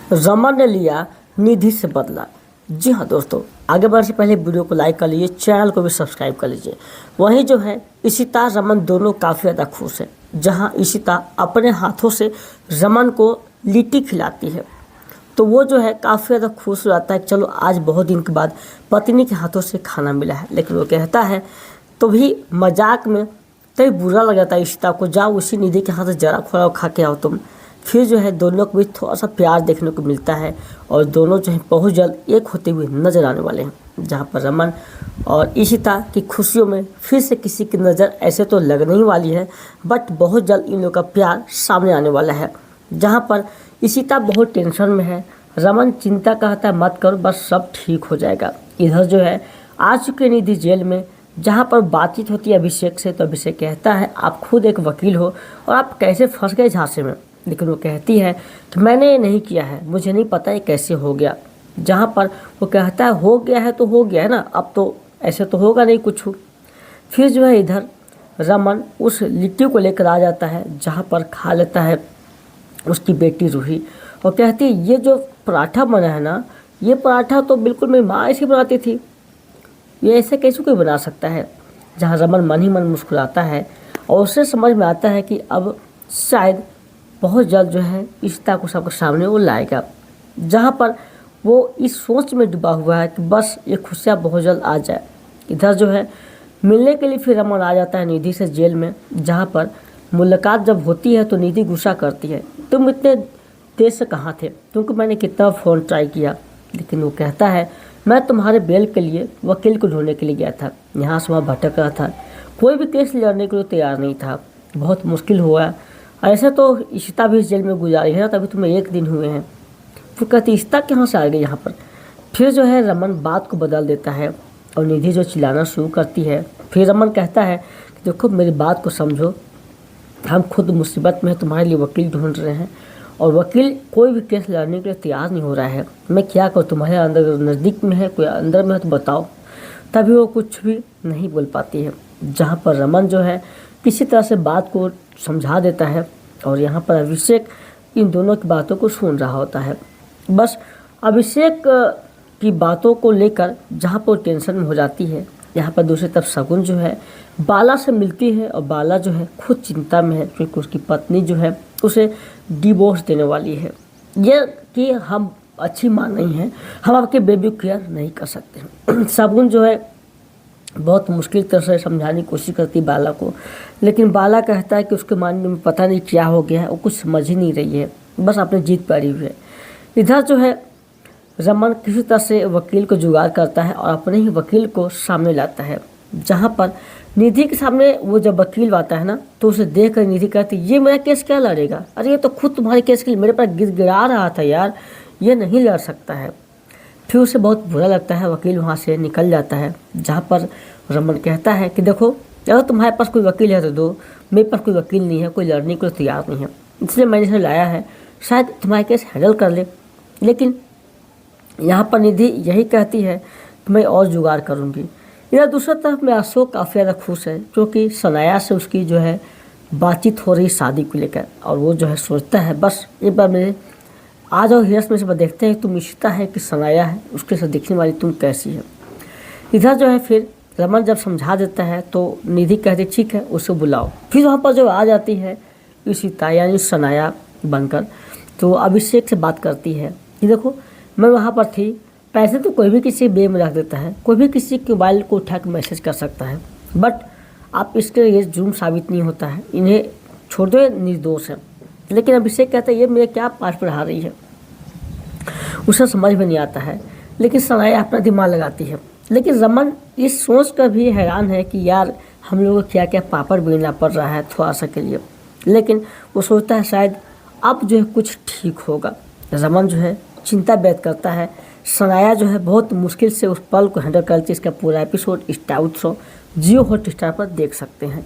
रमन ने लिया निधि से बदला। जी हाँ दोस्तों, आगे बढ़ने से पहले वीडियो को लाइक कर लीजिए, चैनल को भी सब्सक्राइब कर लीजिए। वहीं जो है इशिता रमन दोनों काफ़ी ज़्यादा खुश है, जहाँ इशिता अपने हाथों से रमन को लिट्टी खिलाती है तो वो जो है काफ़ी ज़्यादा खुश हो जाता है। चलो आज बहुत दिन के बाद पत्नी के हाथों से खाना मिला है, लेकिन वो कहता है तो भी मजाक में तभी बुरा लग जाता है इशिता को, जाओ उसी निधि के हाथ से जरा खोला खा के आओ तुम। फिर जो है दोनों को भी थोड़ा सा प्यार देखने को मिलता है और दोनों जो है बहुत जल्द एक होते हुए नजर आने वाले हैं, जहाँ पर रमन और इशिता की खुशियों में फिर से किसी की नज़र ऐसे तो लगने ही वाली है, बट बहुत जल्द इन लोगों का प्यार सामने आने वाला है। जहाँ पर इशिता बहुत टेंशन में है, रमन चिंता कहता है मत करो बस सब ठीक हो जाएगा। इधर जो है आ चुके निधि जेल में, जहाँ पर बातचीत होती है अभिषेक से, तो अभिषेक कहता है आप खुद एक वकील हो और आप कैसे फंस गए झांसे में। लेकिन वो कहती है कि मैंने ये नहीं किया है, मुझे नहीं पता ये कैसे हो गया। जहाँ पर वो कहता है हो गया है तो हो गया है ना, अब तो ऐसे तो होगा नहीं कुछ। फिर जो है इधर रमन उस लिट्टी को लेकर आ जाता है, जहाँ पर खा लेता है उसकी बेटी रूही और कहती है ये जो पराठा बना है ना, ये पराठा तो बिल्कुल मेरी माँ ऐसी बनाती थी, ये ऐसे कैसे कोई बना सकता है। जहाँ रमन मन ही मन मुस्कुराता है और उसे समझ में आता है कि अब शायद बहुत जल्द जो है इशिता को सबके सामने वो लाएगा। जहाँ पर वो इस सोच में डूबा हुआ है कि बस ये खुशियाँ बहुत जल्द आ जाए। इधर जो है मिलने के लिए फिर रमन आ जाता है निधि से जेल में, जहाँ पर मुलाकात जब होती है तो निधि गुस्सा करती है तुम इतने देर से कहाँ थे, तुमको मैंने कितना फ़ोन ट्राई किया। लेकिन वो कहता है मैं तुम्हारे बेल के लिए वकील को ढूंढने के लिए गया था, यहाँ से वहाँ भटक रहा था, कोई भी केस लड़ने के लिए तैयार नहीं था, बहुत मुश्किल हुआ। ऐसे तो इशिता भी जेल में गुजारी है ना, तभी तुम्हें 1 दिन हुए हैं। फिर कहती इशिता कहाँ से आ गई यहाँ पर। फिर जो है रमन बात को बदल देता है और निधि जो चिल्लाना शुरू करती है। फिर रमन कहता है कि देखो मेरी बात को समझो, हम खुद मुसीबत में हैं, तुम्हारे लिए वकील ढूंढ रहे हैं और वकील कोई भी केस लड़ने के लिए तैयार नहीं हो रहा है। मैं क्या करूँ, तुम्हारे अंदर नज़दीक में है, कोई अंदर में है तो बताओ। तभी वो कुछ भी नहीं बोल पाती है। जहाँ पर रमन जो है किसी तरह से बात को समझा देता है और यहाँ पर अभिषेक इन दोनों की बातों को सुन रहा होता है। बस अभिषेक की बातों को लेकर जहाँ पर टेंशन में हो जाती है, यहाँ पर दूसरी तरफ शगुन जो है बाला से मिलती है और बाला जो है खुद चिंता में है क्योंकि उसकी पत्नी जो है उसे डिवोर्स देने वाली है। ये कि हम अच्छी माँ नहीं हैं, हम आपके बेबी केयर नहीं कर सकते। शगुन जो है बहुत मुश्किल तरह से समझाने की कोशिश करती है बाला को, लेकिन बाला कहता है कि उसके मन में पता नहीं क्या हो गया है, वो कुछ समझ ही नहीं रही है, बस अपनी जीत पर अड़ी हुई है। इधर जो है रमन किसी तरह से वकील को जुगाड़ करता है और अपने ही वकील को सामने लाता है। जहाँ पर निधि के सामने वो जब वकील आता है ना, तो उसे देख कर निधि कहती ये मेरा केस क्या लड़ेगा, अरे ये तो खुद तुम्हारे केस के लिए मेरे पर गिड़गिड़ा रहा था यार, ये नहीं लड़ सकता है। फिर उसे बहुत बुरा लगता है, वकील वहाँ से निकल जाता है। जहाँ पर रमन कहता है कि देखो अगर तुम्हारे पास कोई वकील है तो दो, मेरे पास कोई वकील नहीं है, कोई लड़ने को तैयार नहीं है, इसलिए मैंने इसे लाया है, शायद तुम्हारे केस हैंडल कर ले। लेकिन यहाँ पर निधि यही कहती है कि मैं और जुगाड़ करूँगी। इधर दूसरी तरफ में अशोक काफ़ी ज़्यादा खुश है क्योंकि सनाया से उसकी जो है बातचीत हो रही शादी को लेकर, और वो जो है सोचता है बस एक बार मेरे आ जाओ हिरस में से देखते हैं तुम इशिता है कि सनाया है, उसके साथ दिखने वाली तुम कैसी है। इधर जो है फिर रमन जब समझा देता है तो निधि कहती ठीक है उसे बुलाओ। फिर वहाँ पर जो आ जाती है इशिता यानी सनाया बनकर, तो अभिषेक से बात करती है कि देखो मैं वहाँ पर थी, पैसे तो कोई भी किसी बे में रख देता है, कोई भी किसी के मोबाइल को उठा कर मैसेज कर सकता है, बट आप इसके लिए जुर्म साबित नहीं होता है, इन्हें छोड़ दो, ये निर्दोष है। लेकिन अभिषेक कहता है ये मेरे क्या पाठ पढ़ा रही है, उसे समझ में नहीं आता है, लेकिन सनाया अपना दिमाग लगाती है। लेकिन रमन इस सोच कर भी हैरान है कि यार हम लोगों को क्या क्या पापड़ बेलना पड़ रहा है थोड़ा सा के लिए, लेकिन वो सोचता है शायद अब जो है कुछ ठीक होगा। रमन जो है चिंता व्यक्त करता है। सनाया जो है बहुत मुश्किल से उस पल को हैंडल करती है। इसका पूरा एपिसोड स्टाउट शो जियो हॉटस्टार पर देख सकते हैं।